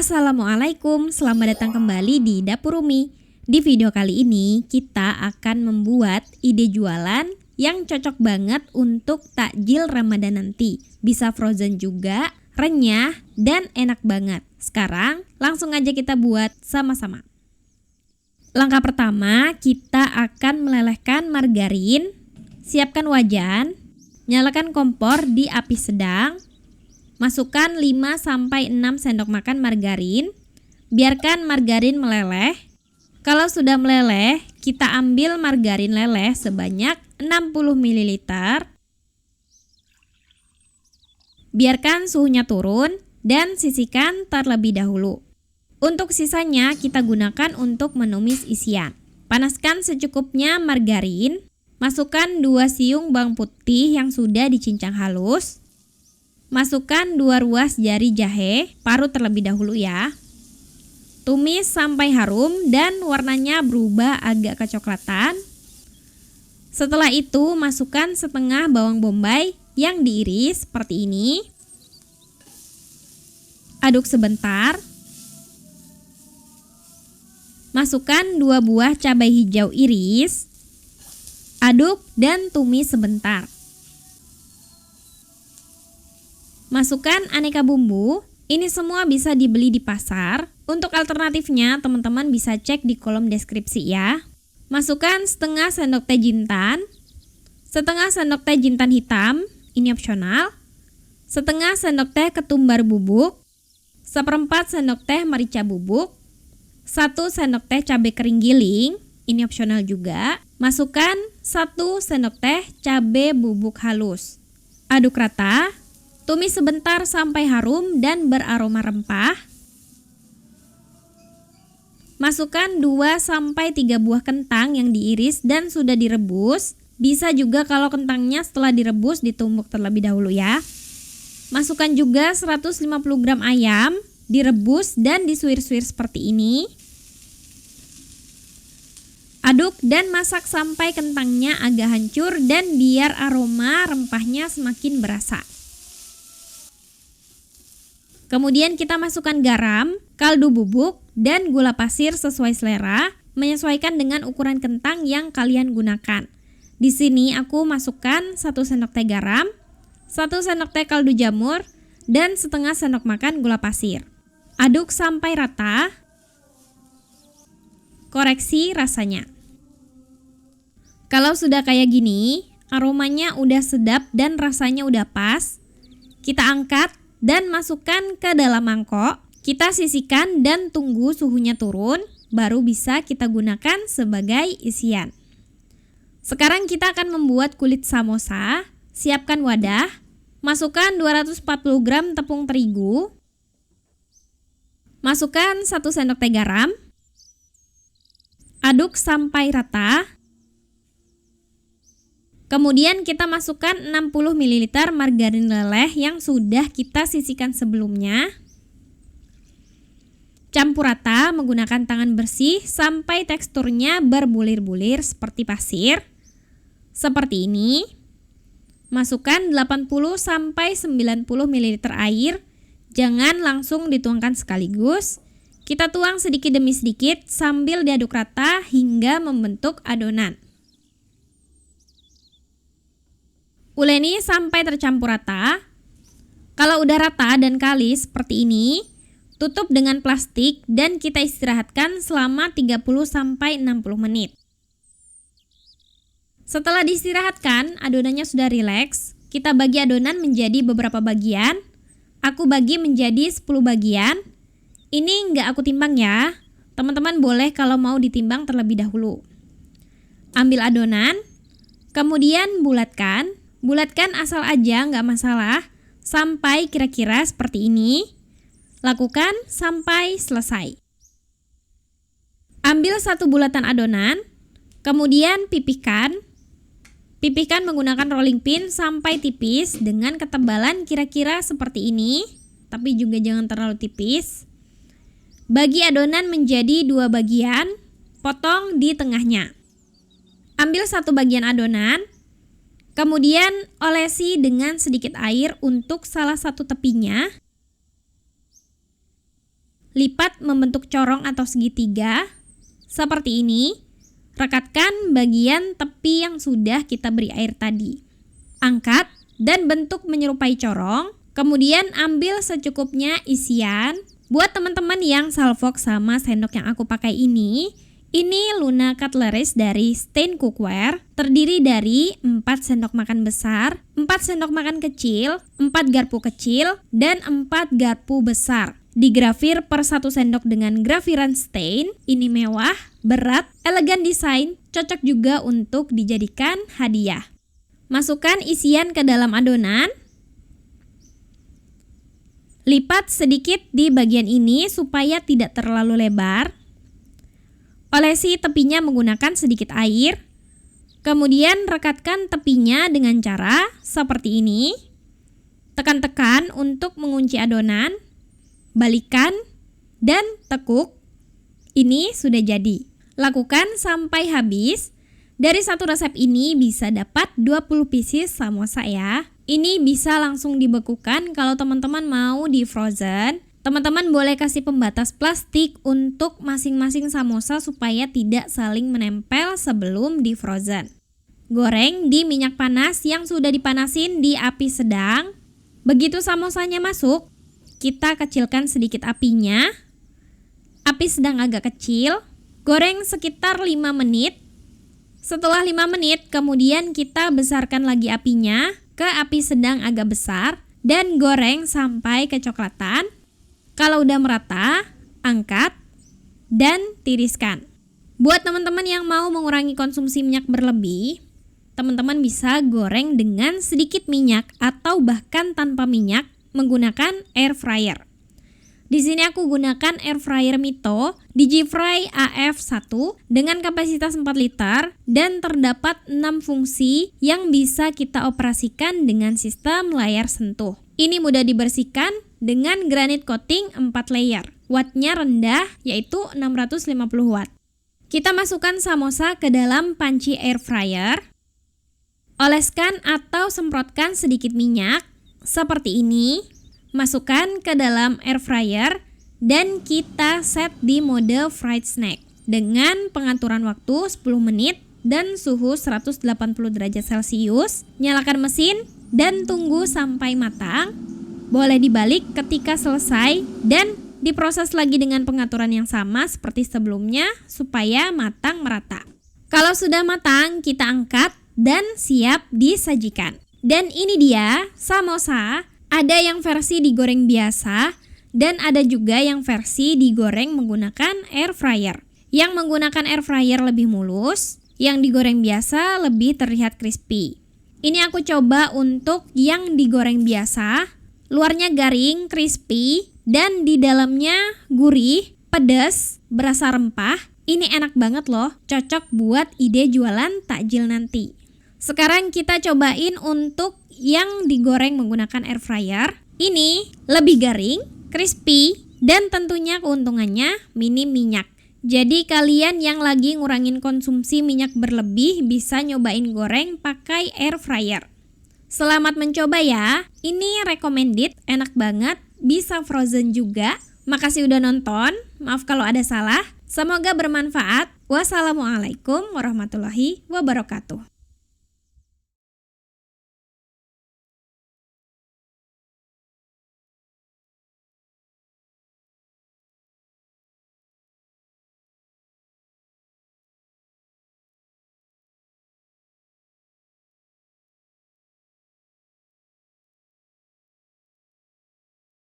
Assalamualaikum, selamat datang kembali di Dapur Umi. Di video kali ini kita akan membuat ide jualan yang cocok banget untuk takjil Ramadan nanti. Bisa frozen juga, renyah, dan enak banget. Sekarang langsung aja kita buat sama-sama. Langkah pertama, kita akan melelehkan margarin. Siapkan wajan, nyalakan kompor di api sedang. Masukkan 5-6 sendok makan margarin. Biarkan margarin meleleh. Kalau sudah meleleh, kita ambil margarin leleh sebanyak 60 ml. Biarkan suhunya turun dan sisihkan terlebih dahulu. Untuk sisanya kita gunakan untuk menumis isian. Panaskan secukupnya margarin. Masukkan 2 siung bawang putih yang sudah dicincang halus. Masukkan 2 ruas jari jahe, parut terlebih dahulu ya. Tumis sampai harum dan warnanya berubah agak kecoklatan. Setelah itu masukkan setengah bawang bombay yang diiris seperti ini. Aduk sebentar. Masukkan 2 buah cabai hijau iris. Aduk dan tumis sebentar. Masukkan aneka bumbu, ini semua bisa dibeli di pasar. Untuk alternatifnya teman-teman bisa cek di kolom deskripsi ya. Masukkan setengah sendok teh jintan, setengah sendok teh jintan hitam, ini opsional, setengah sendok teh ketumbar bubuk, 1/4 sendok teh merica bubuk, 1 sendok teh cabai kering giling, ini opsional juga. Masukkan 1 sendok teh cabai bubuk halus. Aduk rata. Tumis sebentar sampai harum dan beraroma rempah. Masukkan 2-3 buah kentang yang diiris dan sudah direbus. Bisa juga kalau kentangnya setelah direbus ditumbuk terlebih dahulu ya. Masukkan juga 150 gram ayam, direbus dan disuir-suir seperti ini. Aduk dan masak sampai kentangnya agak hancur dan biar aroma rempahnya semakin berasa. Kemudian kita masukkan garam, kaldu bubuk, dan gula pasir sesuai selera, menyesuaikan dengan ukuran kentang yang kalian gunakan. Di sini aku masukkan 1 sendok teh garam, 1 sendok teh kaldu jamur, dan setengah sendok makan gula pasir. Aduk sampai rata. Koreksi rasanya. Kalau sudah kayak gini, aromanya udah sedap dan rasanya udah pas, kita angkat dan masukkan ke dalam mangkok. Kita sisihkan dan tunggu suhunya turun, baru bisa kita gunakan sebagai isian. Sekarang kita akan membuat kulit samosa. Siapkan wadah, masukkan 240 gram tepung terigu, masukkan 1 sendok teh garam, aduk sampai rata. Kemudian kita masukkan 60 ml margarin leleh yang sudah kita sisihkan sebelumnya. Campur rata menggunakan tangan bersih sampai teksturnya berbulir-bulir seperti pasir. Seperti ini. Masukkan 80-90 ml air. Jangan langsung dituangkan sekaligus. Kita tuang sedikit demi sedikit sambil diaduk rata hingga membentuk adonan. Uleni sampai tercampur rata. Kalau udah rata dan kalis seperti ini, tutup dengan plastik dan kita istirahatkan selama 30-60 menit. Setelah diistirahatkan, adonannya sudah rileks. Kita bagi adonan menjadi beberapa bagian. Aku bagi menjadi 10 bagian. Ini nggak aku timbang ya. Teman-teman boleh kalau mau ditimbang terlebih dahulu. Ambil adonan, kemudian bulatkan. Bulatkan asal aja, nggak masalah, sampai kira-kira seperti ini. Lakukan sampai selesai. Ambil 1 bulatan adonan, kemudian pipihkan. Pipihkan menggunakan rolling pin sampai tipis dengan ketebalan kira-kira seperti ini, tapi juga jangan terlalu tipis. Bagi adonan menjadi 2 bagian, potong di tengahnya. Ambil 1 bagian adonan, kemudian olesi dengan sedikit air untuk salah satu tepinya. lipat membentuk corong atau segitiga seperti ini. Rekatkan bagian tepi yang sudah kita beri air tadi. Angkat dan bentuk menyerupai corong. Kemudian ambil secukupnya isian. Buat teman-teman yang salvok sama sendok yang aku pakai ini Luna Cutleries dari Stain Cookware, terdiri dari 4 sendok makan besar, 4 sendok makan kecil, 4 garpu kecil, dan 4 garpu besar. Digrafir per 1 sendok dengan grafiran stain. Ini mewah, berat, elegan desain, cocok juga untuk dijadikan hadiah. Masukkan isian ke dalam adonan. Lipat sedikit di bagian ini supaya tidak terlalu lebar. Olesi tepinya menggunakan sedikit air. Kemudian rekatkan tepinya dengan cara seperti ini. Tekan-tekan untuk mengunci adonan. Balikan dan tekuk. Ini sudah jadi. Lakukan sampai habis. Dari satu resep ini bisa dapat 20 pieces samosa ya. Ini bisa langsung dibekukan kalau teman-teman mau di frozen. Teman-teman boleh kasih pembatas plastik untuk masing-masing samosa supaya tidak saling menempel sebelum di frozen. Goreng di minyak panas yang sudah dipanasin di api sedang. Begitu samosanya masuk, kita kecilkan sedikit apinya. Api sedang agak kecil. Goreng sekitar 5 menit. Setelah 5 menit, kemudian kita besarkan lagi apinya ke api sedang agak besar dan goreng sampai kecoklatan. Kalau udah merata, angkat dan tiriskan. Buat teman-teman yang mau mengurangi konsumsi minyak berlebih, teman-teman bisa goreng dengan sedikit minyak atau bahkan tanpa minyak menggunakan air fryer. Di sini aku gunakan air fryer Mito DigiFry AF1 dengan kapasitas 4 liter dan terdapat 6 fungsi yang bisa kita operasikan dengan sistem layar sentuh. Ini mudah dibersihkan dengan granit coating 4 layer. Wattnya rendah yaitu 650 watt. Kita masukkan samosa ke dalam panci air fryer. Oleskan atau semprotkan sedikit minyak seperti ini. Masukkan ke dalam air fryer dan kita set di mode fried snack dengan pengaturan waktu 10 menit dan suhu 180 derajat Celcius. Nyalakan mesin dan tunggu sampai matang. Boleh dibalik ketika selesai dan diproses lagi dengan pengaturan yang sama seperti sebelumnya supaya matang merata. Kalau sudah matang, kita angkat dan siap disajikan. Dan ini dia samosa. Ada yang versi digoreng biasa dan ada juga yang versi digoreng menggunakan air fryer. Yang menggunakan air fryer lebih mulus, yang digoreng biasa lebih terlihat crispy. Ini aku coba untuk yang digoreng biasa, luarnya garing, crispy, dan di dalamnya gurih, pedas, berasa rempah. Ini enak banget loh, cocok buat ide jualan takjil nanti. Sekarang kita cobain untuk yang digoreng menggunakan air fryer. Ini lebih garing, crispy, dan tentunya keuntungannya minim minyak. Jadi kalian yang lagi ngurangin konsumsi minyak berlebih bisa nyobain goreng pakai air fryer. Selamat mencoba ya. Ini recommended, enak banget, bisa frozen juga. Makasih udah nonton, maaf kalau ada salah. Semoga bermanfaat. Wassalamualaikum warahmatullahi wabarakatuh.